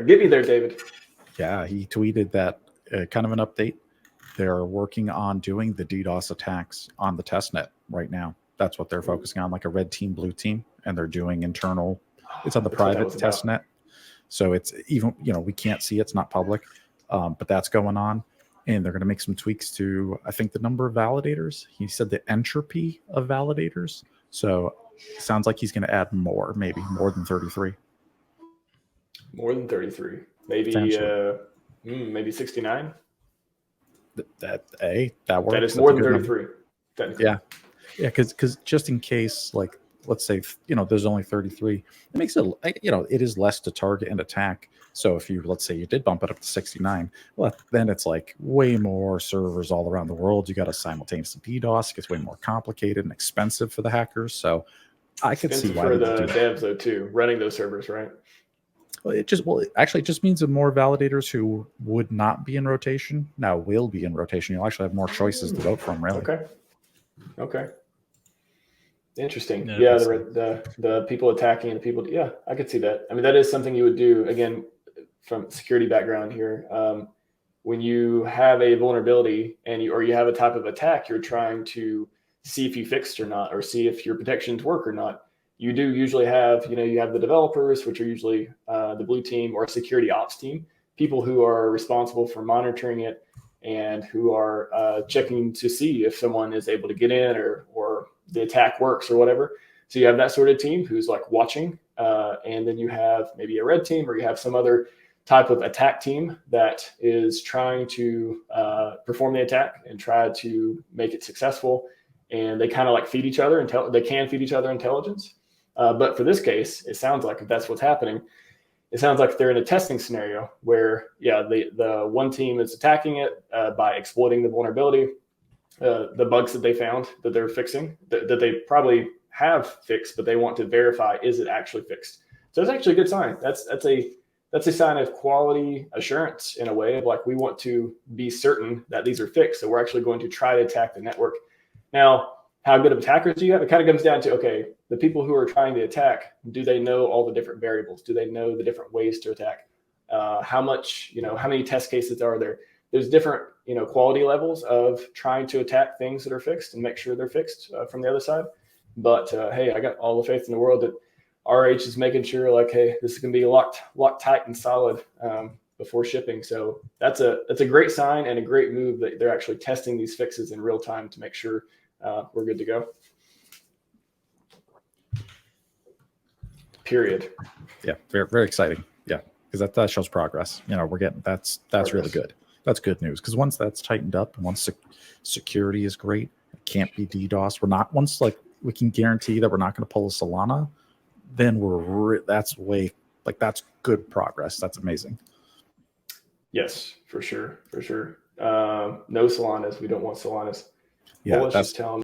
there. Get me there, David. Yeah, he tweeted that kind of an update. They're working on doing the DDoS attacks on the testnet right now. That's what they're focusing on, like a red team, blue team, and they're doing internal. It's on the private testnet, so it's even we can't see it's not public, but that's going on, and they're going to make some tweaks to I think the number of validators. He said the entropy of validators. So it sounds like he's going to add more, maybe more than 33. More than 33, maybe maybe 69. That works. That is more than 33. Yeah, because just in case, like, let's say there's only 33, it makes it it is less to target and attack. So if let's say you did bump it up to 69, well, then it's like way more servers all around the world. You got to simultaneously DDoS. It gets way more complicated and expensive for the hackers. So I could see why for the devs though too, running those servers, right? Well, it actually just means that more validators who would not be in rotation now will be in rotation. You'll actually have more choices to vote from, really. Okay. Interesting. Yeah, the people attacking and the people. Yeah, I could see that. I mean, that is something you would do again from security background here. When you have a vulnerability and you have a type of attack, you're trying to see if you fixed or not, or see if your protections work or not. You do usually have, you have the developers, which are usually the blue team or security ops team, people who are responsible for monitoring it and who are checking to see if someone is able to get in or the attack works or whatever. So you have that sort of team who's like watching, and then you have maybe a red team or you have some other type of attack team that is trying to perform the attack and try to make it successful. And they kind of like feed each other they can feed each other intelligence. But for this case, it sounds like if that's what's happening, it sounds like they're in a testing scenario where, the one team is attacking it by exploiting the vulnerability, the bugs that they found that they're fixing, that they probably have fixed, but they want to verify, is it actually fixed? So it's actually a good sign. That's a sign of quality assurance in a way of like, we want to be certain that these are fixed. So we're actually going to try to attack the network. Now, how good of attackers do you have? It kind of comes down to, okay, the people who are trying to attack, do they know all the different variables? Do they know the different ways to attack? How much, how many test cases are there? There's different, quality levels of trying to attack things that are fixed and make sure they're fixed from the other side. But hey, I got all the faith in the world that RH is making sure like, hey, this is going to be locked tight and solid before shipping. So that's a great sign and a great move that they're actually testing these fixes in real time to make sure we're good to go. Period. Yeah, very, very exciting. Yeah, because that shows progress. We're getting that's progress. Really good. That's good news, because once that's tightened up and once security is great, it can't be DDoS. Once we can guarantee that we're not going to pull a Solana, then that's good progress. That's amazing. Yes, for sure. No Solanas. We don't want Solanas. Yeah, well, let's just tell them